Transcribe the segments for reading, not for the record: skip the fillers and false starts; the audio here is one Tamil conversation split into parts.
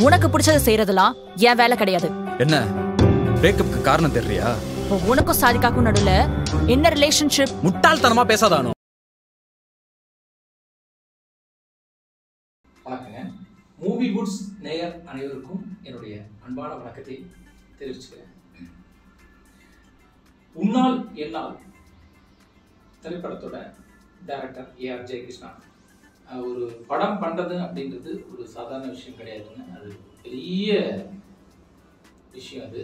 உனக்கு பிடிச்சத செய்யறதெல்லாம் என் வேலை கிடையாது. என்ன பிரேக்கப்க்கு காரணம் தெரியலையா? உனக்கும் சாதிக்காக்கும் நடுவுல என்ன ரிலேஷன்ஷிப்? முட்டாள்தனமா பேசாதானோ. வணக்கங்க. மூவி குட்ஸ் நேயர் அனைவருக்கும் என்னுடைய அன்பான வணக்கத்தை தெரிவிச்சுக்கிறேன். உன்னால் என்னால் திரைப்படத்தோட டைரக்டர் ஏஆர் ஜெயகிருஷ்ணா ஒரு படம் பண்ணுறது அப்படின்றது ஒரு சாதாரண விஷயம் கிடையாதுங்க. அது பெரிய விஷயம். அது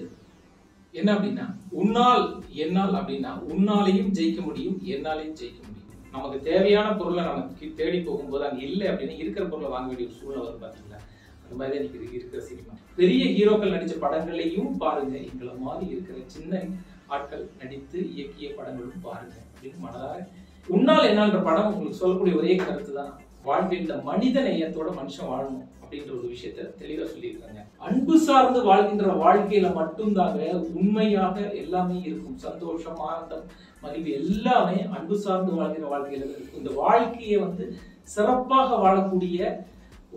என்ன அப்படின்னா, உன்னால் என்னால் அப்படின்னா உன்னாலையும் ஜெயிக்க முடியும், என்னாலையும் ஜெயிக்க முடியும். நமக்கு தேவையான பொருளை நமக்கு தேடி போகும்போது அங்கே இல்லை அப்படின்னு இருக்கிற பொருளை வாங்க வேண்டிய ஒரு சூழ்நிலை வரும் பார்த்தீங்களா? அந்த மாதிரி தான் எனக்கு இருக்கிற சினிமா. பெரிய ஹீரோக்கள் நடித்த படங்களையும் பாருங்க, எங்களை மாதிரி இருக்கிற சின்ன ஆட்கள் நடித்து இயக்கிய படங்களும் பாருங்க அப்படின்னு மனதார. உன்னால் என்னால்ன்ற படம் உங்களுக்கு சொல்லக்கூடிய ஒரே கருத்து தான், வாழ்க்கையில் மனித நேயத்தோட மனுஷன் வாழணும் அப்படின்ற ஒரு விஷயத்த தெளிவா சொல்லியிருக்காங்க. அன்பு சார்ந்து வாழ்கின்ற வாழ்க்கையில மட்டும்தாங்க உண்மையாக எல்லாமே இருக்கும். சந்தோஷம், ஆனந்தம், மகிழ்வு எல்லாமே அன்பு சார்ந்து வாழ்கிற வாழ்க்கையில இருக்கும். இந்த வாழ்க்கையை சிறப்பாக வாழக்கூடிய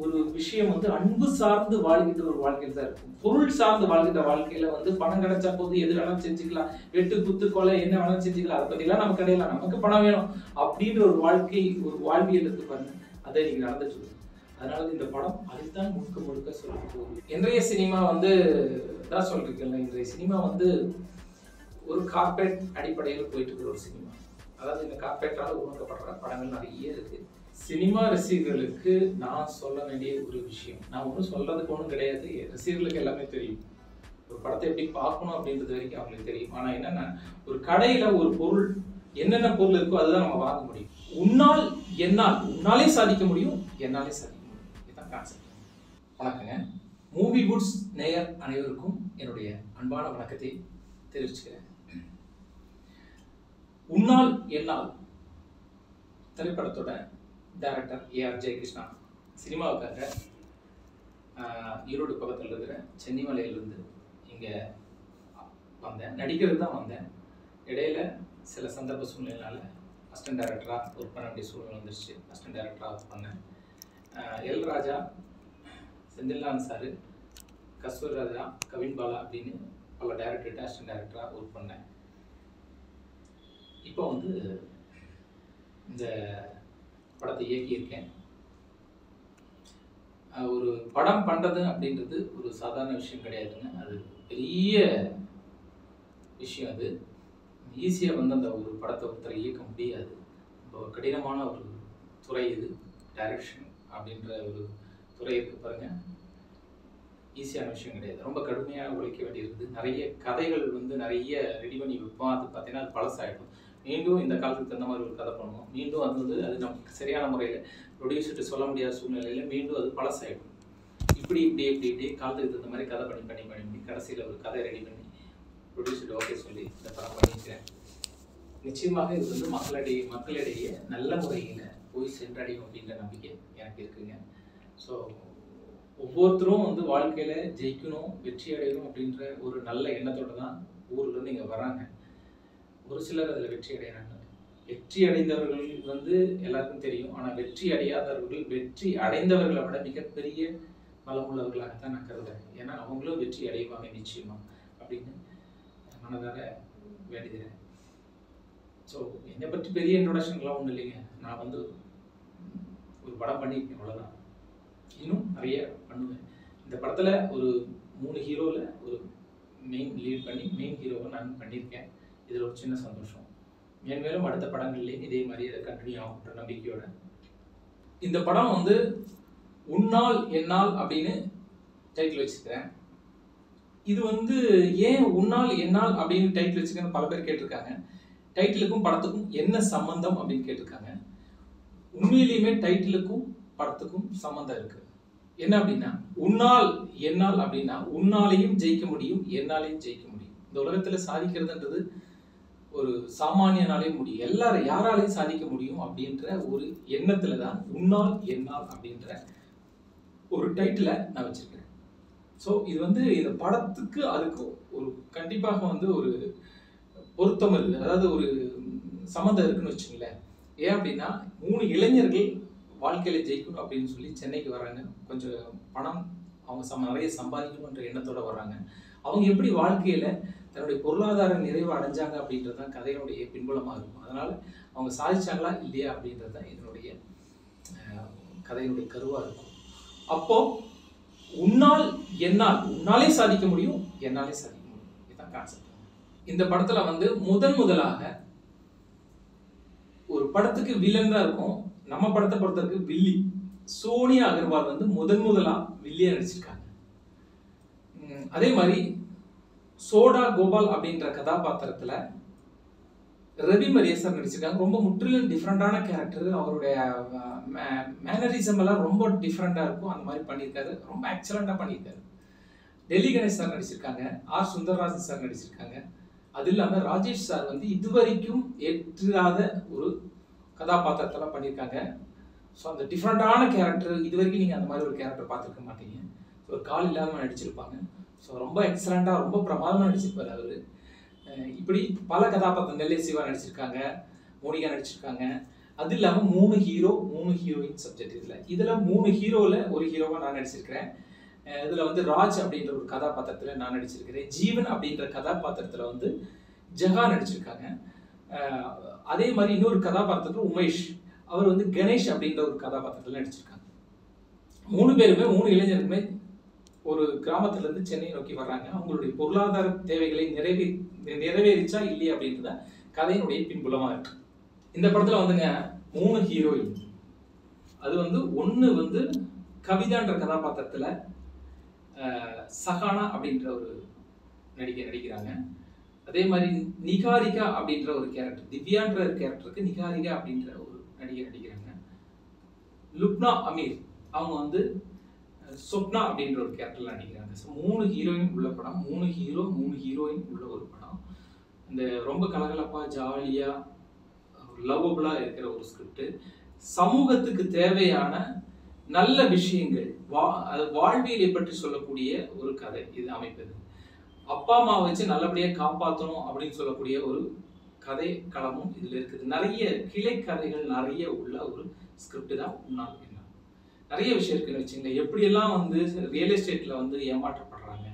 ஒரு விஷயம் அன்பு சார்ந்து வாழ்கின்ற ஒரு வாழ்க்கையில தான் இருக்கும். பொருள் சார்ந்து வாழ்கின்ற வாழ்க்கையில பணம் கிடைச்சா போது எது வேணாலும் செஞ்சுக்கலாம், வெட்டு குத்து கொலை என்ன வேணாலும் செஞ்சுக்கலாம், அதை பத்தி எல்லாம் நமக்கு கிடையாது, நமக்கு பணம் வேணும் அப்படின்ற ஒரு வாழ்க்கை, ஒரு வாழ்வியல் இருக்கு பாருங்க, அதை நீங்க நடந்துட்டு இருக்கு. அதனால இந்த படம் அதுதான் முழுக்க முழுக்க சொல்ல போகுது. இன்றைய சினிமா தான் சொல்றீங்கல்ல, இன்றைய சினிமா ஒரு கார்பரேட் அடிப்படையில் போயிட்டு இருக்கிற ஒரு சினிமா. அதாவது இந்த கார்பரேட்டால உருவாக்கப்படுற படங்கள் நிறைய இருக்கு. சினிமா ரசிகர்களுக்கு நான் சொல்ல வேண்டிய ஒரு விஷயம், நான் ஒன்றும் சொல்றதுக்கு ஒன்றும் கிடையாது, ரசிகர்களுக்கு எல்லாமே தெரியும். ஒரு படத்தை எப்படி பார்க்கணும் அப்படின்றது வரைக்கும் அவங்களுக்கு தெரியும். ஆனா என்னன்னா, ஒரு கடையில ஒரு பொருள் என்னென்ன பொருள் இருக்கோ அதுதான் நம்ம வாங்க முடியும். உன்னால் என்னால், உன்னாலே சாதிக்க முடியும், என்னாலே சாதிக்க முடியும். இதுதான் கான்செப்ட். வணக்கங்க. மூவி குட்ஸ் நேயர் அனைவருக்கும் என்னுடைய அன்பான வணக்கத்தை தெரிவிச்சுக்கிறேன். உன்னால் என்னால் திரைப்படத்தோட டைரக்டர் ஏஆர் ஜெயகிருஷ்ணா சினிமாவுக்காக ஈரோடு பக்கத்தில் இருக்கிற சென்னிமலையிலிருந்து இங்கே வந்தேன். நடிக்கிறது தான் வந்தேன். இடையில சில சந்தர்ப்ப சூழ்நிலைனால அசிஸ்டன்ட் டைரக்டராக ஒர்க் பண்ண வேண்டிய சூழ்நிலை வந்துருச்சு. அசிஸ்டன்ட் டைரக்டராக ஒர்க் பண்ணேன். எல் ராஜா, செந்தில்நாதன் சார், கஸ்தூரி ராஜா, கவின் பாலா அப்படின்னு பல டைரக்டர்கிட்ட அசிஸ்டன்ட் டைரக்டராக ஒர்க் பண்ணேன். இப்போ இந்த படத்தை இயக்கியிருக்கேன். ஒரு படம் பண்ணுறது அப்படின்றது ஒரு சாதாரண விஷயம் கிடையாதுங்க. அது பெரிய விஷயம். அது ஈஸியாக அந்த ஒரு படத்தை ஒருத்தரை இயக்க முடியாது. ரொம்ப கடினமான ஒரு துறை இது. டைரக்ஷன் அப்படின்ற ஒரு துறை இருக்கு பாருங்க, ஈஸியான விஷயம் கிடையாது. ரொம்ப கடுமையாக உழைக்க வேண்டியிருக்குது. நிறைய கதைகள் நிறைய ரெடி பண்ணி வைப்போம். அது பார்த்தீங்கன்னா அது பழசாயிடும். மீண்டும் இந்த காலத்துக்கு தகுந்த மாதிரி ஒரு கதை பண்ணுவோம். மீண்டும் அது நமக்கு சரியான முறையில் ப்ரொடியூசர்ட்டு சொல்ல முடியாத சூழ்நிலையில் மீண்டும் அது பழசாயிடும். இப்படி காலத்துக்கு தகுந்த மாதிரி கதை பண்ணி கடைசியில் ஒரு கதை ரெடி பண்ணி ப்ரொடியூசர்ட்டு ஓகே சொல்லி இந்த படம் பண்ணிக்கிறேன். நிச்சயமாக இது மக்களிடையே நல்ல முறையில் போய் சென்றடையும் அப்படின்ற நம்பிக்கை எனக்கு இருக்குங்க. ஸோ ஒவ்வொருத்தரும் வாழ்க்கையில் ஜெயிக்கணும், வெற்றி அடையணும் அப்படின்ற ஒரு நல்ல எண்ணத்தோடு தான் ஊர்லேருந்து இங்கே வராங்க. ஒரு சிலர் அதில் வெற்றி அடைகிறாங்க. வெற்றி அடைந்தவர்கள் எல்லாருக்கும் தெரியும். ஆனால் வெற்றி அடையாதவர்கள் வெற்றி அடைந்தவர்களை விட மிகப்பெரிய பலமுள்ளவர்களாகத்தான் நான் கருதுறேன். ஏன்னா அவங்களும் வெற்றி அடைவாங்க நிச்சயமா அப்படின்னு மனதார வேண்டுகிறேன். ஸோ என்னை பற்றி பெரிய இன்ட்ரோடக்ஷன்லாம் ஒன்றும் இல்லைங்க. நான் ஒரு படம் பண்ணியிருக்கேன், அவ்வளோதான். இன்னும் நிறைய பண்ணுவேன். இந்த படத்தில் ஒரு 3 ஹீரோவில் ஒரு மெயின் லீட் பண்ணி மெயின் ஹீரோவை நான் பண்ணியிருக்கேன். இதில் ஒரு சின்ன சந்தோஷம். மேலும் அடுத்த படங்கள்லேயும் இதே மாதிரி அதை கண்டினியூ ஆகுன்ற நம்பிக்கையோட இந்த படம் உன்னால் என்னால் அப்படின்னு டைட்டில் வச்சுக்கிறேன். இது ஏன் உன்னால் என்னால் அப்படின்னு டைட்டில் வச்சுக்கிறேன்னு பல பேர் கேட்டிருக்காங்க. டைட்டிலுக்கும் படத்துக்கும் என்ன சம்பந்தம் அப்படின்னு கேட்டிருக்காங்க. உண்மையிலேயுமே டைட்டிலுக்கும் படத்துக்கும் சம்பந்தம் இருக்கு. என்ன அப்படின்னா, உன்னால் என்னால் அப்படின்னா உன்னாலையும் ஜெயிக்க முடியும், என்னாலையும் ஜெயிக்க முடியும். இந்த உலகத்தில் சாதிக்கிறதுன்றது ஒரு சாமானியனாலே முடியும், யாராலையும் சாதிக்க முடியும் அப்படின்ற ஒரு எண்ணத்துல தான் உன்னால் என்னால் அப்படின்ற ஒரு டைட்டிலை நான் வச்சிருக்கேன். ஸோ இது இந்த படத்துக்கு அதுக்கு ஒரு கண்டிப்பாக ஒரு பொருத்தம் இருக்குது, அதாவது ஒரு சம்மந்தம் இருக்குன்னு வச்சுங்களேன். ஏன் அப்படின்னா, 3 இளைஞர்கள் வாழ்க்கையில ஜெயிக்கணும் அப்படின்னு சொல்லி சென்னைக்கு வராங்க. கொஞ்சம் பணம் அவங்க நிறைய சம்பாதிக்கணுன்ற எண்ணத்தோட வர்றாங்க. அவங்க எப்படி வாழ்க்கையில தன்னுடைய பொருளாதார நிறைவு அடைஞ்சாங்க அப்படின்றது தான் கதையினுடைய பின்புலமாக இருக்கும். அதனால அவங்க சாதிச்சாங்களா இல்லையா அப்படின்றது தான் இதனுடைய கதையினுடைய கருவாக இருக்கும். அப்போ உன்னாலே சாதிக்க முடியும், என்னாலே சாதிக்க முடியும். இதுதான் கான்செப்ட். இந்த படத்துல வந்து முதலாக ஒரு படத்துக்கு வில்லன் தான் இருக்கும். நம்ம படத்தை பொறுத்தவரைக்கும் வில்லி சோனியா அகர்வால் வந்து முதலா வில்லியா நடிச்சிருக்காங்க. அதே மாதிரி சோடா கோபால் அப்படின்ற கதாபாத்திரத்துல ரவி மரியேசர் நடிச்சிருக்காங்க. ரொம்ப முற்றிலும் டிஃப்ரெண்டான கேரக்டர். அவருடைய மேனரிசம் எல்லாம் ரொம்ப டிஃப்ரெண்டா இருக்கும். அந்த மாதிரி பண்ணியிருக்காரு. ரொம்ப எக்ஸலண்டா பண்ணியிருக்காரு. டெல்லி கணேஷ் சார் நடிச்சிருக்காங்க. ஆர் சுந்தரராஜன் சார் நடிச்சிருக்காங்க. அது இல்லாமல் ராஜேஷ் சார் வந்து இதுவரைக்கும் ஏற்றாத ஒரு கதாபாத்திரத்தெல்லாம் பண்ணியிருக்காங்க. ஸோ அந்த டிஃப்ரெண்டான கேரக்டர் இது வரைக்கும் நீங்கள் அந்த மாதிரி ஒரு கேரக்டர் பார்த்துருக்க மாட்டீங்க. ஸோ ஒரு கால் இல்லாமல் நடிச்சிருப்பாங்க. ஸோ ரொம்ப எக்ஸலண்ட்டாக ரொம்ப பிரமாதமாக நடிச்சிருப்பார் அவர். இப்படி பல கதாபாத்திரம் நெல்லை சிவா நடிச்சிருக்காங்க, மோனிகா நடிச்சிருக்காங்க. அது இல்லாமல் 3 ஹீரோ 3 ஹீரோயின் சப்ஜெக்ட். இதில் 3 ஹீரோவில் ஒரு ஹீரோவாக நான் நடிச்சிருக்கிறேன். இதில் வந்து ராஜ் அப்படின்ற ஒரு கதாபாத்திரத்தில் நான் நடிச்சிருக்கிறேன். ஜீவன் அப்படின்ற கதாபாத்திரத்தில் வந்து ஜெகா நடிச்சிருக்காங்க. அதே மாதிரி இன்னொரு கதாபாத்திரத்தில் உமேஷ், அவர் வந்து கணேஷ் அப்படின்ற ஒரு கதாபாத்திரத்தில் நடிச்சிருக்காங்க. 3 பேருமே 3 இளைஞருக்குமே ஒரு கிராமத்திலேருந்து சென்னை நோக்கி வர்றாங்க. அவங்களுடைய பொருளாதார தேவைகளை நிறைவேறிச்சா இல்லையா அப்படின்றத கதையினுடைய பின்புலமாக இருக்கு. இந்த படத்தில் வந்துங்க 3 ஹீரோயின். அது வந்து ஒன்று வந்து கவிதான்ற கதாபாத்திரத்தில் சஹானா அப்படின்ற ஒரு நடிக்கிறாங்க. அதே மாதிரி நிகாரிகா அப்படின்ற ஒரு கேரக்டர், திவ்யான்ற கேரக்டருக்கு நிகாரிகா அப்படின்ற ஒரு நடிக்கிறாங்க. லுப்னா அமீர் அவங்க வந்து சொப்னா அப்படின்ற ஒரு கேரக்டர்ல நடிக்கிறாங்க. ஸோ 3 ஹீரோயின் உள்ள படம். 3 ஹீரோ 3 ஹீரோயின் உள்ள ஒரு படம். இந்த ரொம்ப கலகலப்பா ஜாலியா லவ்வபுளா இருக்கிற ஒரு ஸ்கிரிப்ட். சமூகத்துக்கு தேவையான நல்ல விஷயங்கள், வாழ்வியலை பற்றி சொல்லக்கூடிய ஒரு கதை இது அமைப்பது. அப்பா அம்மா வச்சு நல்லபடியாக காப்பாற்றணும் அப்படின்னு சொல்லக்கூடிய ஒரு கதை களமும் இதில் இருக்குது. நிறைய கிளை கதைகள் நிறைய உள்ள ஒரு ஸ்கிரிப்ட் தான் உன்னால் என்ன. நிறைய விஷயம் இருக்குன்னு வச்சுங்க. எப்படியெல்லாம் வந்து ரியல் எஸ்டேட்டில் வந்து ஏமாற்றப்படுறாங்க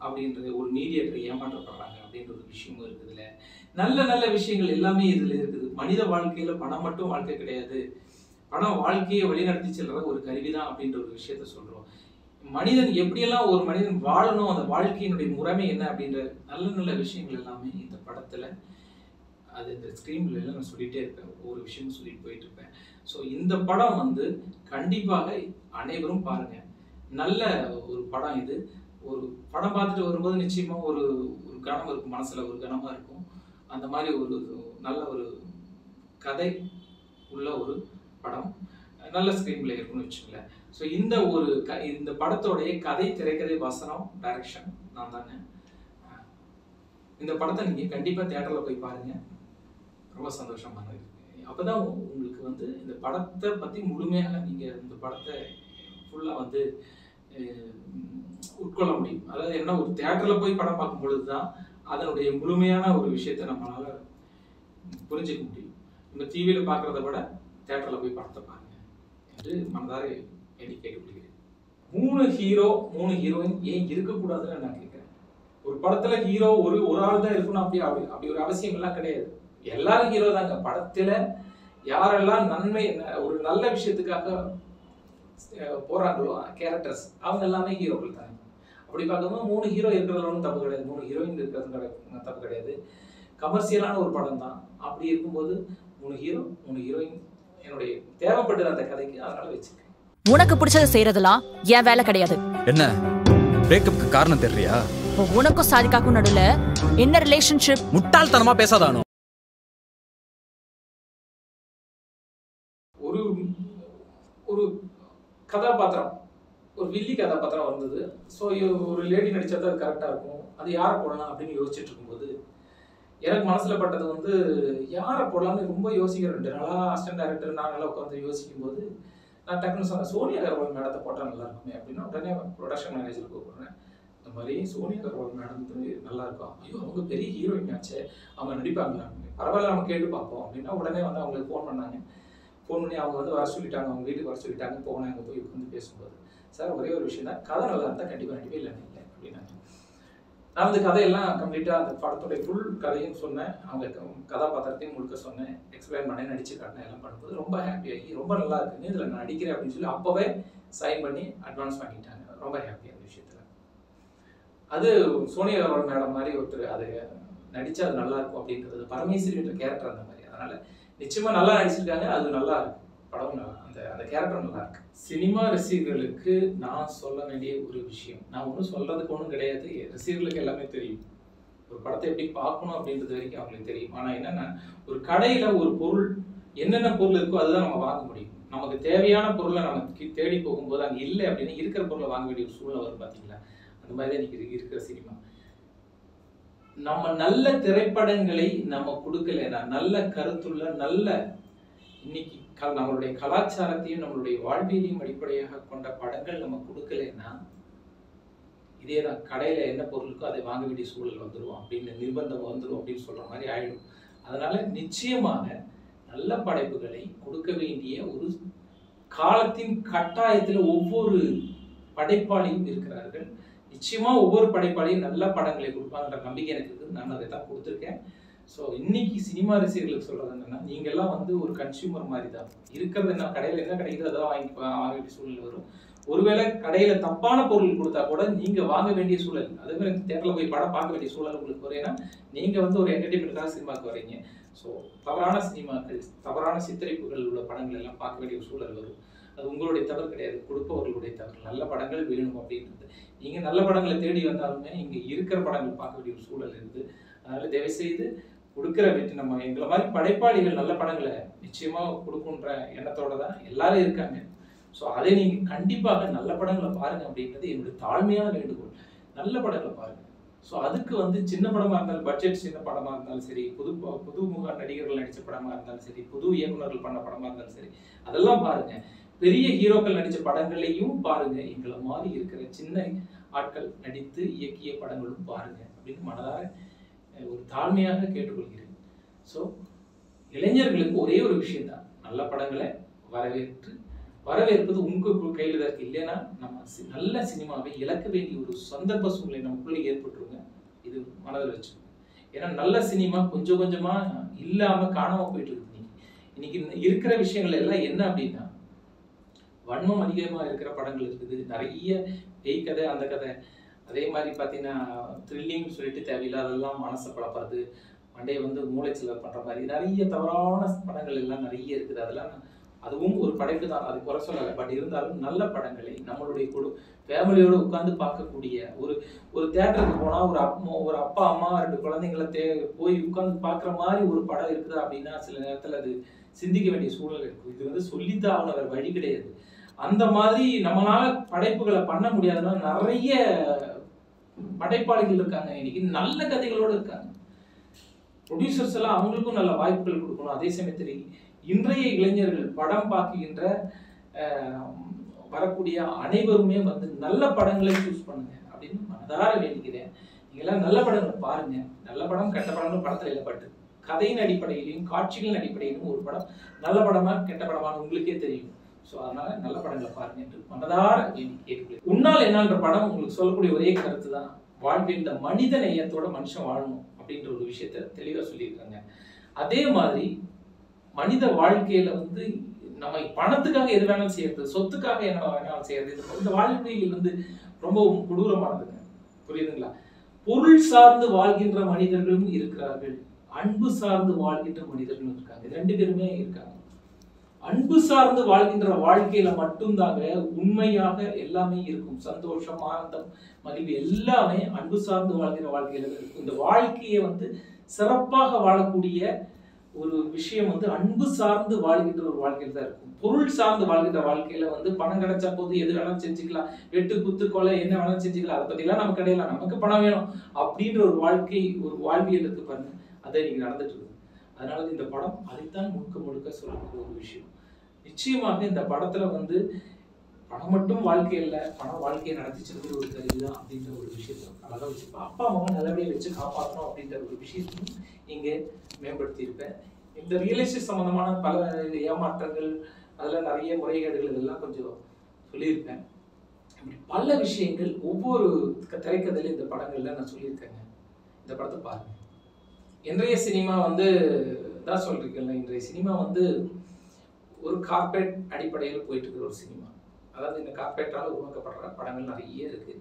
அப்படின்றது, ஒரு மீடியேட்டர் ஏமாற்றப்படுறாங்க அப்படின்ற ஒரு விஷயமும் இருக்குதுல. நல்ல நல்ல விஷயங்கள் எல்லாமே இதில் இருக்குது. மனித வாழ்க்கையில் பணம் மட்டும் வாழ்க்கை கிடையாது, பணம் வாழ்க்கையை வழிநடத்தி செல்ற ஒரு கருவிதான் அப்படின்ற ஒரு விஷயத்த சொல்றோம். மனிதன் எப்படியெல்லாம் ஒரு மனிதன் வாழணும், அந்த வாழ்க்கையினுடைய முறைமை என்ன அப்படின்ற நல்ல நல்ல விஷயங்கள் எல்லாமே இந்த படத்துல, அது இந்த ஸ்கிரீன்ல எல்லாம் நான் சொல்லிட்டே இருப்பேன், ஒவ்வொரு விஷயமும் சொல்லிட்டு போயிட்டு இருப்பேன். ஸோ இந்த படம் வந்து கண்டிப்பாக அனைவரும் பாருங்க. நல்ல ஒரு படம் இது. ஒரு படம் பார்த்துட்டு வரும்போது நிச்சயமா ஒரு கனம் இருக்கும், மனசுல ஒரு கனமா இருக்கும். அந்த மாதிரி ஒரு நல்ல ஒரு கதை உள்ள ஒரு படம், நல்ல ஸ்கிரீன் பிளே இருக்குன்னு வச்சுக்கோங்களேன். ஸோ இந்த படத்தோடைய கதை, திரைக்கதை, வசனம், டைரக்ஷன் நான் தாங்க. இந்த படத்தை நீங்கள் கண்டிப்பாக தியேட்டரில் போய் பாருங்கள். ரொம்ப சந்தோஷமாக இருக்கு. அப்போ தான் உங்களுக்கு வந்து இந்த படத்தை பற்றி முழுமையாக நீங்கள் இந்த படத்தை ஃபுல்லாக வந்து உட்கொள்ள முடியும். அதாவது என்ன, ஒரு தியேட்டரில் போய் படம் பார்க்கும் பொழுது தான் அதனுடைய முழுமையான ஒரு விஷயத்தை நம்மளால் புரிஞ்சிக்க முடியும். நம்ம டிவியில் பார்க்குறத விட தியேட்டரில் போய் படத்தை பாருங்க என்று மனதார எண்ணி கேட்டுக்கொள்கிறேன். 3 ஹீரோ 3 ஹீரோயின் ஏன் இருக்கக்கூடாதுன்னு நான் கேட்குறேன். ஒரு படத்துல ஹீரோ ஒரு ஆள் தான் இருக்கணும் அப்படி ஒரு அவசியம் எல்லாம் கிடையாது. எல்லாரும் ஹீரோ தாங்க. படத்துல யாரெல்லாம் ஒரு நல்ல விஷயத்துக்காக போறாங்களோ கேரக்டர்ஸ், அவங்க எல்லாமே ஹீரோக்கள் தாங்க. அப்படி பார்க்கும்போது 3 ஹீரோ இருக்கிறதுல ஒன்றும் தப்பு கிடையாது, 3 ஹீரோயின் இருக்கிறது தப்பு கிடையாது. கமர்ஷியலான ஒரு படம் தான். அப்படி இருக்கும்போது 3 ஹீரோ 3 ஹீரோயின் என்னுடைய தேவைப்பட்டது அந்த கதைக்கு, அதனால வச்சிருக்கேன். உனக்கு பிடிச்சதை செய்யறதுலாம் என் வேலை கிடையாது. என்ன பிரேக்கப்க்கு காரணம் தெரியறியா? உனக்கும் சாதிக்காக்கும் நடுவுல என்ன ரிலேஷன்ஷிப்? முட்டாள்தனமா பேசாதானோ. ஒரு கதாபாத்திரம், ஒரு வில்லி கதாபாத்திரம் வந்தது. ஸோ ஒரு லேடி நடிச்சா தான் கரெக்டாக இருக்கும், அது யாரை போடலாம் அப்படின்னு யோசிச்சுட்டு இருக்கும்போது எனக்கு மனசில் பட்டது வந்து யாரை போடலாம்னு ரொம்ப யோசிக்கிறேன். 2 நாளாக அசிஸ்டன்ட் டைரக்டர் நாங்களாம் உட்காந்து யோசிக்கும் போது நான் டக்குன்னு சொன்னேன், சோனியா அகர்வால் மேடத்தை போட்டால் நல்லா இருக்குமே அப்படின்னா உடனே ப்ரொடக்ஷன் மேனேஜர் கூப்பிடுறேன். இந்த மாதிரி சோனியா அகர்வால் மேடம் நல்லா இருக்கும், ஐயோ அவங்க பெரிய ஹீரோயின் ஆச்சு, அவங்க நடிப்பாங்களா, பரவாயில்ல நம்ம கேட்டு பார்ப்போம் அப்படின்னா உடனே வந்து அவங்களுக்கு ஃபோன் பண்ணாங்க. ஃபோன் பண்ணி அவங்க வந்து வர சொல்லிட்டாங்க, அவங்க வீட்டுக்கு வர சொல்லிட்டாங்க. போனேன், அங்கே போய் உட்காந்து பேசும்போது சார் ஒரே ஒரு விஷயம் தான், கதை நல்லா இருந்தால் கண்டிப்பாக நடிப்பே இல்லை அப்படின்னாங்க. நான் வந்து கதையெல்லாம் கம்ப்ளீட்டாக அந்த படத்துடைய ஃபுல் கதையும் சொன்னேன், அவங்க கதாபாத்திரத்தையும் முழுக்க சொன்னேன், எக்ஸ்பிளைன் பண்ணி நடிச்சு காட்டினேன். எல்லாம் பண்ணும்போது ரொம்ப ஹாப்பியாகி ரொம்ப நல்லா இருக்குங்க இதில் நான் நடிக்கிறேன் அப்படின்னு சொல்லி அப்போவே சைன் பண்ணி அட்வான்ஸ் வாங்கிட்டாங்க. ரொம்ப ஹாப்பி அந்த விஷயத்தில். அது சோனியா மேடம் மாதிரி ஒருத்தர் அது நடிச்சா அது நல்லா இருக்கும் அப்படின்றது, பரமேஸ்வரின்ற கேரக்டர் அந்த மாதிரி. அதனால நிச்சயமா நல்லா நடிச்சிருக்காங்க, அது நல்லா இருக்கு படம், நல்லா அந்த கேரக்டர் நல்லா இருக்கு. சினிமா ரசிகர்களுக்கு நான் சொல்ல வேண்டிய ஒரு விஷயம், நான் ஒன்றும் சொல்றதுக்கு ஒன்றும் கிடையாது, ரசிகர்களுக்கு எல்லாமே தெரியும். ஒரு படத்தை எப்படி பார்க்கணும் அப்படின்றது வரைக்கும் அவங்களுக்கு தெரியும். ஆனால் என்னன்னா, ஒரு கடையில ஒரு பொருள் என்னென்ன பொருள் இருக்கோ அதுதான் நம்ம வாங்க முடியும். நமக்கு தேவையான பொருளை நம்ம தேடி போகும்போது அங்கே இல்லை அப்படின்னு இருக்கிற பொருளை வாங்க வேண்டிய ஒரு சூழ்நிலை வரும் பார்த்தீங்களா? அந்த மாதிரி தான் இன்னைக்கு இருக்கிற சினிமா. நம்ம நல்ல திரைப்படங்களை நம்ம கொடுக்கலைன்னா, நல்ல கருத்துள்ள நல்ல இன்னைக்கு நம்மளுடைய கலாச்சாரத்தையும் நம்மளுடைய வாழ்வியலையும் அடிப்படையாக கொண்ட படங்கள் நம்ம கொடுக்கலைன்னா, இதேதான் கடையில என்ன பொருள் இருக்கோ அதை வாங்க வேண்டிய சூழல் வந்துடும் அப்படின்னு, நிர்பந்தம் வந்துடும் அப்படின்னு சொல்ற மாதிரி ஆயிடும். அதனால நிச்சயமாக நல்ல படைப்புகளை கொடுக்க வேண்டிய ஒரு காலத்தின் கட்டாயத்தில் ஒவ்வொரு படைப்பாளியும் இருக்கிறார்கள். நிச்சயமா ஒவ்வொரு படைப்பாளியும் நல்ல படங்களை கொடுப்பாங்கன்ற நம்பிக்கை எனக்கு இருக்குது. நான் அதை தான் கொடுத்துருக்கேன். ஸோ இன்னைக்கு சினிமா ரசிகர்களுக்கு சொல்றது என்னன்னா, நீங்கள்லாம் வந்து ஒரு கன்சியூமர் மாதிரி தான். இருக்கிறது என்ன, கடையில் என்ன கிடைக்குதோ அதான் வாங்க வேண்டிய சூழல் வரும். ஒருவேளை கடையில தப்பான பொருள் கொடுத்தா கூட நீங்க வாங்க வேண்டிய சூழல், அதே மாதிரி தேட்டரில் போய் படம் பார்க்க வேண்டிய சூழல் உங்களுக்கு வரும். ஏன்னா நீங்க வந்து ஒரு என்டர்டைன்மெண்ட்டாக சினிமாவுக்கு வரீங்க. ஸோ தவறான சினிமாக்கள், தவறான சித்தரிப்புகள் உள்ள படங்கள் எல்லாம் பார்க்க வேண்டிய ஒரு சூழல் வரும். அது உங்களுடைய தவறு கிடையாது, கொடுப்பவர்களுடைய தவறு. நல்ல படங்கள் வேணும் அப்படின்றது. நீங்க நல்ல படங்களை தேடி வந்தாலுமே இங்க இருக்கிற படங்கள் பார்க்க வேண்டிய ஒரு சூழல் இருக்குது. அதனால தயவு செய்து கொடுக்குற வெற்றி, நம்ம எங்களை மாதிரி படைப்பாளிகள் நல்ல படங்களை நிச்சயமா கொடுக்குன்ற எண்ணத்தோட தான் எல்லாரும் இருக்காங்க. ஸோ அதை நீங்க கண்டிப்பாக நல்ல படங்களை பாருங்க அப்படின்றது என்னுடைய தாழ்மையான வேண்டுகோள். நல்ல படங்களை பாருங்க. ஸோ அதுக்கு வந்து சின்ன படமா இருந்தாலும், பட்ஜெட் சின்ன படமா இருந்தாலும் சரி, புதுமுக நடிகர்கள் நடிச்ச படமா இருந்தாலும் சரி, புது இயக்குநர்கள் பண்ண படமா இருந்தாலும் சரி, அதெல்லாம் பாருங்க. பெரிய ஹீரோக்கள் நடிச்ச படங்களையும் பாருங்க. எங்களை மாதிரி இருக்கிற சின்ன ஆட்கள் நடித்து இயக்கிய படங்களும் பாருங்க அப்படின்னு மனதார ஒரு தாழ்மையாக கேட்டுக்கொள்கிறேன். ஸோ இளைஞர்களுக்கு ஒரே ஒரு விஷயம் தான், நல்ல படங்களை வரவேற்பது உங்க கையில் தான் இருக்கு. இல்லைன்னா நம்ம நல்ல சினிமாவை இழக்க வேண்டிய ஒரு சந்தர்ப்ப சூழ்நிலை நமக்குள்ள ஏற்பட்டுருங்க. இது மனதில் வச்சுக்கோங்க. ஏன்னா நல்ல சினிமா கொஞ்சம் கொஞ்சமா இல்லாம காணாம போயிட்டு இருக்கு. இன்னைக்கு இருக்கிற விஷயங்கள் எல்லாம் என்ன அப்படின்னா, வன்மம் அதிகமா இருக்கிற படங்கள் இருக்குது. நிறைய பேய் கதை, அந்த கதை, அதே மாதிரி பார்த்தீங்கன்னா த்ரில்லிங் சொல்லிட்டு தேவையில்லாதெல்லாம் மனசை குழப்பறது, மண்டையை வந்து மூளைச்சலவை பண்ற மாதிரி நிறைய தவறான படங்கள் எல்லாம் நிறைய இருக்குது. அதெல்லாம் அதுவும் ஒரு படைப்பு தான், அது குறை சொல்லலை. பட் இருந்தாலும் நல்ல படங்களை நம்மளுடைய ஃபேமிலியோடு உட்காந்து பார்க்கக்கூடிய ஒரு தேட்டருக்கு போனால் ஒரு அப்பா அம்மா 2 குழந்தைங்களை போய் உட்காந்து பார்க்குற மாதிரி ஒரு படம் இருக்குது அப்படின்னா சில நேரத்தில் அது சிந்திக்க வேண்டிய சூழல் இருக்கும். இது வந்து சொல்லித்தான் ஆகணும், வேறு வழி கிடையாது. அந்த மாதிரி நம்மளால படைப்புகளை பண்ண முடியாதுன்னா நிறைய படைப்பாளிகள் இருக்காங்க, இன்னைக்கு நல்ல கதைகளோடு இருக்காங்க. ப்ரொடியூசர்ஸ் எல்லாம் அவங்களுக்கும் நல்ல வாய்ப்புகள் கொடுக்கணும். அதே சமயத்தில் இன்றைய இளைஞர்கள் படம் பார்க்கின்ற வரக்கூடிய அனைவருமே வந்து நல்ல படங்களை சூஸ் பண்ணுங்க அப்படின்னு மனதார வேண்டிக்கிறேன். நீங்களாம் நல்ல படங்களை பாருங்க. நல்ல படம் கெட்ட படம்னு படத்துல இல்லை, பட் கதையின் அடிப்படையிலையும் காட்சிகளின் அடிப்படையிலும் ஒரு படம் நல்ல படமா கெட்ட படமான உங்களுக்கே தெரியும். ஸோ அதனால நல்ல படங்களை பாருங்க என்று மனதார கேட்கிறேன். உன்னால் என்னான்ற படம் உங்களுக்கு சொல்லக்கூடிய ஒரே கருத்து தான், வாழ்வில் இந்த மனித நேயத்தோட மனுஷன் வாழணும் அப்படின்ற ஒரு விஷயத்த தெளிவாக சொல்லியிருக்காங்க. அதே மாதிரி மனித வாழ்க்கையில வந்து நம்ம பணத்துக்காக எது வேணாலும் செய்யறது, சொத்துக்காக என்ன வேணாலும் செய்யறது, இந்த வாழ்க்கையில் வந்து ரொம்ப கொடூரமானதுங்க. புரியுதுங்களா? பொருள் சார்ந்து வாழ்கின்ற மனிதர்களும் இருக்கிறார்கள், அன்பு சார்ந்து வாழ்கின்ற மனிதர்களும் இருக்காங்க. 2 பேருமே இருக்காங்க. அன்பு சார்ந்து வாழ்கின்ற வாழ்க்கையில மட்டும்தாங்க உண்மையாக எல்லாமே இருக்கும். சந்தோஷம், ஆனந்தம், மகிழ்வு எல்லாமே அன்பு சார்ந்து வாழ்கிற வாழ்க்கையில இருக்கும். இந்த வாழ்க்கையை வந்து சிறப்பாக வாழக்கூடிய ஒரு விஷயம் வந்து அன்பு சார்ந்து வாழ்கின்ற ஒரு வாழ்க்கையில தான் இருக்கும். பொருள் சார்ந்து வாழ்கின்ற வாழ்க்கையில வந்து பணம் கிடைச்சா போது எது வேணாலும் செஞ்சுக்கலாம், வெட்டு குத்து கொலை என்ன வேணாலும் செஞ்சுக்கலாம், அதை பத்தி எல்லாம் நமக்கு கிடையாது, நமக்கு பணம் வேணும் அப்படின்ற ஒரு வாழ்க்கை, ஒரு வாழ்வியல் இருக்கு பாருங்க, அதை இன்னைக்கு நடந்துட்டு இருக்கு. அதனால இந்த படம் அதைத்தான் முழுக்க சொல்லக்கூடிய ஒரு விஷயம். நிச்சயமாக இந்த படத்துல வந்து பணம் மட்டும் வாழ்க்கை இல்லை, பணம் வாழ்க்கையை நடத்திச்சிருக்கிற ஒரு கருவிதான் அப்படின்ற ஒரு விஷயத்த அழகா வச்சு அப்பா அம்மா நல்லபடியாக வச்சு காப்பாற்றணும் அப்படின்ற ஒரு விஷயத்தையும் இங்கே மேம்படுத்தி இருப்பேன். இந்த ரியல் எஸ்டேட் சம்பந்தமான பல ஏமாற்றங்கள், அதில் நிறைய முறைகேடுகள் இதெல்லாம் கொஞ்சம் சொல்லியிருப்பேன். பல விஷயங்கள் ஒவ்வொரு திரைக்கதையில இந்த படங்கள்ல நான் சொல்லியிருக்கேங்க. இந்த படத்தை பாருங்க. இன்றைய சினிமா வந்து தான் சொல்றீங்கல்ல, இன்றைய சினிமா வந்து ஒரு கார்பரேட் அடிப்படையில் போயிட்டு இருக்கிற ஒரு சினிமா. அதாவது இந்த கார்பரேட்டால் உருவாக்கப்படுற படங்கள் நிறைய இருக்கு.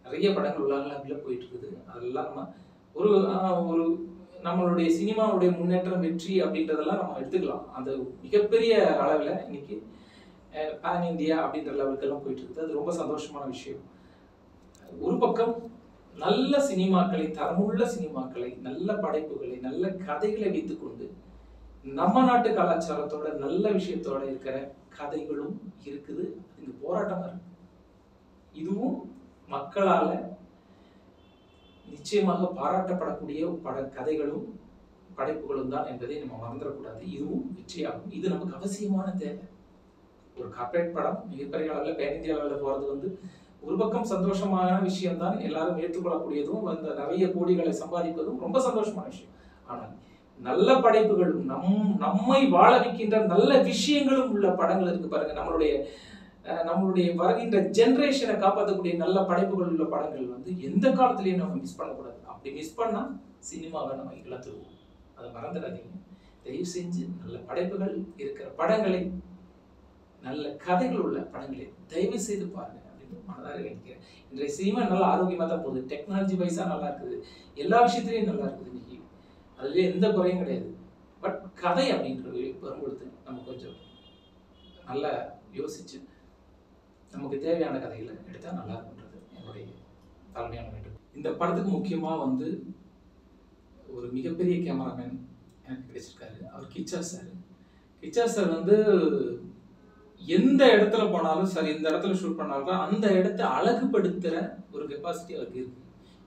நிறைய படங்கள் உலகளவில் போயிட்டு இருக்குது. அதெல்லாம் நம்ம ஒரு ஒரு நம்மளுடைய சினிமாவுடைய முன்னேற்றம் வெற்றி அப்படின்றதெல்லாம் நம்ம எடுத்துக்கலாம். அந்த மிகப்பெரிய அளவில் இன்னைக்கு பேன் இந்தியா அப்படின்ற லெவலுக்கெல்லாம் போயிட்டு இருக்குது. அது ரொம்ப சந்தோஷமான விஷயம். ஒரு பக்கம் நல்ல சினிமாக்களை, தரமுள்ள சினிமாக்களை, நல்ல படைப்புகளை, நல்ல கதைகளை வைத்துக்கொண்டு நம்ம நாட்டு கலாச்சாரத்தோட நல்ல விஷயத்தோட இருக்கிற கதைகளும் இருக்குது. இங்க போராட்டமா இருக்கு. இதுவும் மக்களால நிச்சயமாக பாராட்டப்படக்கூடிய கதைகளும் படைப்புகளும் தான் என்பதை நம்ம மறந்துடக்கூடாது. இதுவும் வெற்றியாகும். இது நமக்கு அவசியமான தேவை. ஒரு கார்பரேட் படம் மிகப்பெரிய அளவில் பேன் இந்தியா அளவில் போறது வந்து ஒரு பக்கம் சந்தோஷமான விஷயம் தான், எல்லாரும் ஏற்றுக்கொள்ளக்கூடியதும், அந்த நிறைய கோடிகளை சம்பாதிப்பதும் ரொம்ப சந்தோஷமான விஷயம். ஆனால் நல்ல படைப்புகளும் நம்மை வாழ வைக்கின்ற நல்ல விஷயங்களும் உள்ள படங்கள் இருக்கு பாருங்க. நம்மளுடைய வருகின்ற ஜெனரேஷனை காப்பாற்றக்கூடிய நல்ல படைப்புகள் உள்ள படங்கள் வந்து எந்த காலத்திலையும் நம்ம மிஸ் பண்ணக்கூடாது. அப்படி மிஸ் பண்ணா சினிமாவை நம்ம இழந்துருவோம். அதை மறந்துடாதீங்க. தயவு செஞ்சு நல்ல படைப்புகள் இருக்கிற படங்களை, நல்ல கதைகள் உள்ள படங்களை தயவு செய்து பாருங்க அப்படின்னு மனதார நினைக்கிறேன். இன்றைய சினிமா நல்லா ஆரோக்கியமா தான் போகுது. டெக்னாலஜி வைஸா நல்லா இருக்குது. எல்லா விஷயத்திலையும் நல்லா இருக்குது. இன்னைக்கு அதுல எந்த குறையும் கிடையாது. பட் கதை அப்படின்றது வரும்பொழுது நம்ம கொஞ்சம் நல்லா யோசிச்சு நமக்கு தேவையான கதைகளை எடுத்தா நல்லா இருக்குன்றது என்னுடைய தாழ்மையான வேண்டும். இந்த படத்துக்கு முக்கியமா வந்து ஒரு மிகப்பெரிய கேமராமேன் எனக்கு கிடைச்சிருக்காரு. அவர் கிச்சா சார். கிச்சா சார் வந்து எந்த இடத்துல போனாலும் சரி, இந்த இடத்துல ஷூட் பண்ணாலும் அந்த இடத்த அழகுபடுத்துற ஒரு கெப்பாசிட்டி அவருக்கு இருக்கு.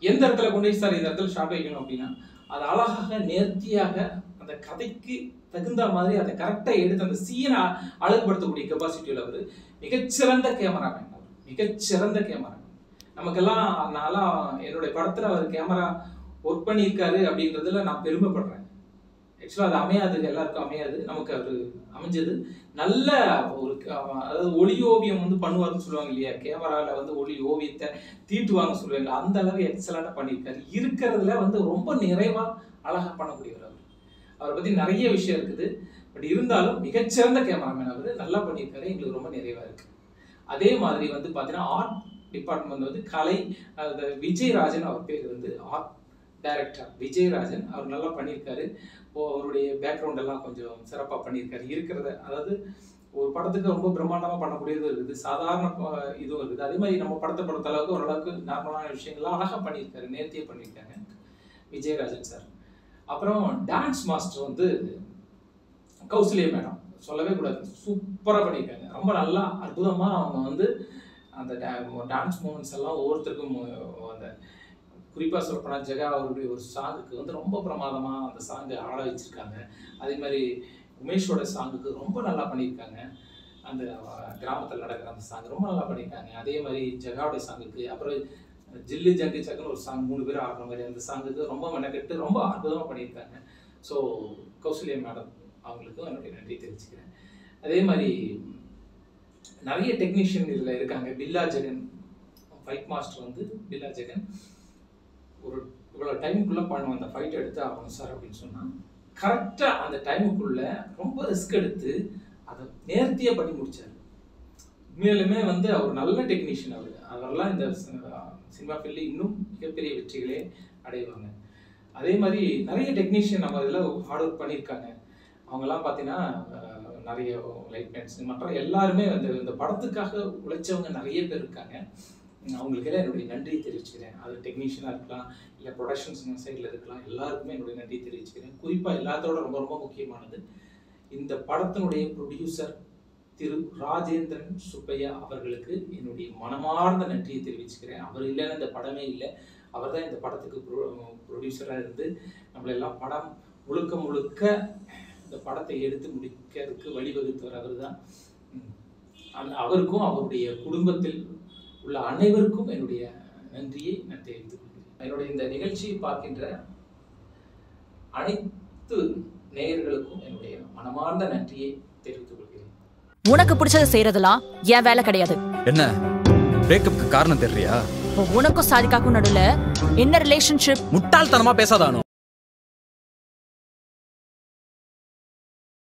எந்த இடத்துல கொண்டு போய் சார் இந்த இடத்துல ஷாட் வைக்கணும் அப்படின்னா அது அழகாக நேர்த்தியாக அந்த கதைக்கு தகுந்த மாதிரி அதை கரெக்டா எடுத்து அந்த சீனை அழகுபடுத்தக்கூடிய கெப்பாசிட்டி உள்ளவர் மிகச்சிறந்த கேமராமேன். அவர் மிகச்சிறந்த கேமராமேன். நமக்கெல்லாம் நான்லாம் என்னுடைய படத்துல அவர் கேமரா ஒர்க் பண்ணியிருக்காரு அப்படின்றதுல நான் பெருமைப்படுறேன். ஆக்சுவலாக அது அமையாது, எல்லாருக்கும் அமையாது. நமக்கு அது அமைஞ்சது. நல்ல ஒரு அதாவது ஒளி ஓவியம் வந்து பண்ணுவாருன்னு சொல்லுவாங்க இல்லையா, கேமராவில் வந்து ஒளி ஓவியத்தை தீட்டுவாங்க சொல்லுவாங்க. அந்த அளவு எக்ஸலண்டா பண்ணியிருக்காரு. இருக்கிறதுல வந்து ரொம்ப நிறைவா அழகா பண்ணக்கூடியவர் அவர். அவரை பத்தி நிறைய விஷயம் இருக்குது. பட் இருந்தாலும் மிகச்சிறந்த கேமராமேன் அவர். நல்லா பண்ணியிருக்காரு. எங்களுக்கு ரொம்ப நிறைவா இருக்கு. அதே மாதிரி வந்து பார்த்தீங்கன்னா ஆர்ட் டிபார்ட்மெண்ட் வந்து கலை, விஜயராஜன் அவர் பேர் வந்து ஆர்ட் டைரக்டர் விஜயராஜன். அவர் நல்லா பண்ணியிருக்காரு. அவருடைய பேக்ரவுண்ட் எல்லாம் கொஞ்சம் சிறப்பாக பண்ணியிருக்காரு. இருக்கிறத அதாவது ஒரு படத்துக்கு ரொம்ப பிரம்மாண்டமாக பண்ணக்கூடியதும் இருக்குது, சாதாரண இதுவும் இருக்குது. அதே மாதிரி நம்ம படத்தை பொறுத்த அளவுக்கு ஓரளவுக்கு நார்மலான விஷயங்கள்லாம் அழகாக பண்ணியிருக்காரு, நேர்த்தியாக பண்ணியிருக்காங்க விஜயராஜன் சார். அப்புறம் டான்ஸ் மாஸ்டர் வந்து கௌசல்யா மேடம், சொல்லவே கூடாது, சூப்பராக பண்ணியிருக்காங்க. ரொம்ப நல்லா அற்புதமாக அவங்க வந்து அந்த டான்ஸ் மூமெண்ட்ஸ் எல்லாம் ஒவ்வொருத்தருக்கும் அந்த குறிப்பாக சொல்லப்போனால் ஜெகா அவருடைய ஒரு சாங்குக்கு வந்து ரொம்ப பிரமாதமாக அந்த சாங்கை ஆட வச்சுருக்காங்க. அதே மாதிரி உமேஷோட சாங்குக்கு ரொம்ப நல்லா பண்ணியிருக்காங்க. அந்த கிராமத்தில் நடக்கிற அந்த சாங் ரொம்ப நல்லா பண்ணியிருக்காங்க. அதே மாதிரி ஜெகாவுடைய சாங்குக்கு, அப்புறம் ஜில்லு ஜங்கு சக்குன்னு ஒரு சாங் 3 பேர் ஆடுற மாதிரி அந்த சாங்குக்கு ரொம்ப மெனக்கெட்டு ரொம்ப அற்புதமாக பண்ணியிருக்காங்க. ஸோ கௌசல்யா மேடம் அவங்களுக்கும் என்னுடைய நன்றி தெரிவிச்சுக்கிறேன். அதே மாதிரி நிறைய டெக்னீஷியன் இதில் இருக்காங்க. பில்லா ஜெகன் ஃபைட் மாஸ்டர் வந்து பில்லா ஜெகன் ஒரு இவ்வளோ டைமுக்குள்ளே பண்ணுவோம் அந்த ஃபைட் எடுத்து ஆகணும் சார் அப்படின்னு சொன்னால் கரெக்டாக அந்த டைமுக்குள்ளே ரொம்ப ரிஸ்க் எடுத்து அதை நேர்த்தியாக பண்ணி முடித்தார். உண்மையிலுமே வந்து அவர் நல்ல டெக்னீஷியன். அவரெல்லாம் இந்த சினிமா ஃபீல்டில் இன்னும் மிகப்பெரிய வெற்றிகளே அடைவாங்க. அதே மாதிரி நிறைய டெக்னீஷியன் நம்ம இதில் ஹார்ட் ஒர்க் பண்ணியிருக்காங்க. அவங்கெல்லாம் பார்த்தீங்கன்னா நிறைய லைட்மேன்ஸ் மற்ற எல்லாருமே வந்து இந்த படத்துக்காக உழைச்சவங்க நிறைய பேர் இருக்காங்க. அவங்களுக்கெல்லாம் என்னுடைய நன்றியை தெரிவிச்சுக்கிறேன். அது டெக்னீஷியனாக இருக்கலாம், இல்லை ப்ரொடக்ஷன்ஸ் சைடில் இருக்கலாம், எல்லாருக்குமே என்னுடைய நன்றியை தெரிவிச்சுக்கிறேன். குறிப்பாக எல்லாத்தோட ரொம்ப ரொம்ப முக்கியமானது இந்த படத்தினுடைய ப்ரொடியூசர் திரு ராஜேந்திரன் சுப்பையா அவர்களுக்கு என்னுடைய மனமார்ந்த நன்றியை தெரிவிச்சுக்கிறேன். அவர் இல்லைன்னா இந்த படமே இல்லை. அவர் தான் இந்த படத்துக்கு ப்ரொடியூசராக இருந்து நம்மளெல்லாம் படம் முழுக்க முழுக்க இந்த படத்தை எடுத்து முடிக்கிறதுக்கு வழிவகுத்தவர் அவர் தான். அவருக்கும் அவருடைய குடும்பத்தில் உள்ள அனைவருக்கும் என்னுடைய நன்றியை நான் தெரிவித்துக் கொள்கிறேன். என்னுடைய இந்த நிகழ்ச்சியை பார்க்கின்ற அனைத்து நேயர்களுக்கும் என்னுடைய மனமார்ந்த நன்றியை தெரிவித்துக் கொள்கிறேன். உனக்கு பிடிச்சதை செய்யறதெல்லாம் என் வேலை கிடையாது. என்ன பிரேக்கப்புக்கு காரணம் தெரியறியா? இப்போ உனக்கும் சாதிக்காக்கும் நடுவுல என்ன ரிலேஷன்ஷிப்? முட்டாள்தனமா பேசாதானோ?